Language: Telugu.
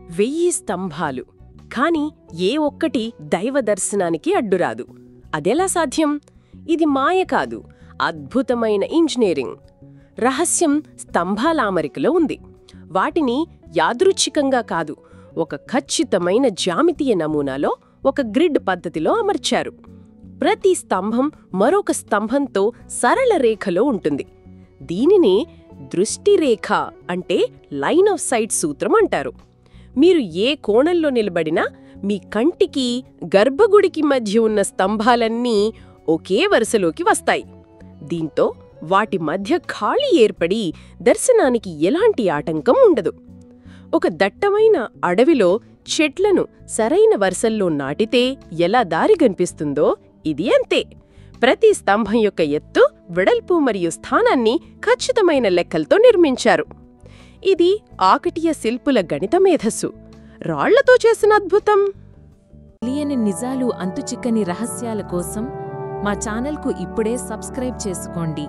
1000 స్తంభాలు, కాని ఏ ఒక్కటి దైవ దర్శనానికి అడ్డురాదు. అదెలా సాధ్యం? ఇది మాయ కాదు, అద్భుతమైన ఇంజనీరింగ్. రహస్యం స్తంభాల అమరికలో ఉంది. వాటిని యాదృచ్ఛికంగా కాదు, ఒక ఖచ్చితమైన జ్యామితీయ నమూనాలో, ఒక గ్రిడ్ పద్ధతిలో అమర్చారు. ప్రతి స్తంభం మరొక స్తంభంతో సరళ రేఖలో ఉంటుంది. దీనినే దృష్టిరేఖ అంటే లైన్ ఆఫ్ సైట్ సూత్రం అంటారు. మీరు ఏ కోణంలో నిలబడినా మీ కంటికి గర్భగుడికి మధ్య ఉన్న స్తంభాలన్నీ ఒకే వరుసలోకి వస్తాయి. దీంతో వాటి మధ్య ఖాళీ ఏర్పడి దర్శనానికి ఎలాంటి ఆటంకం ఉండదు. ఒక దట్టమైన అడవిలో చెట్లను సరైన వరుసల్లో నాటితే ఎలా దారి కనిపిస్తుందో ఇది అంతే. ప్రతి స్తంభం యొక్క ఎత్తు, వెడల్పు మరియు స్థానాన్ని ఖచ్చితమైన లెక్కలతో నిర్మించారు. ఇది ఆకటియ శిల్పుల గణిత మేధస్సు, రాళ్లతో చేసిన అద్భుతం. తెలియని నిజాలు, అంతుచిక్కని రహస్యాల కోసం మా ఛానల్కు ఇప్పుడే సబ్స్క్రైబ్ చేసుకోండి.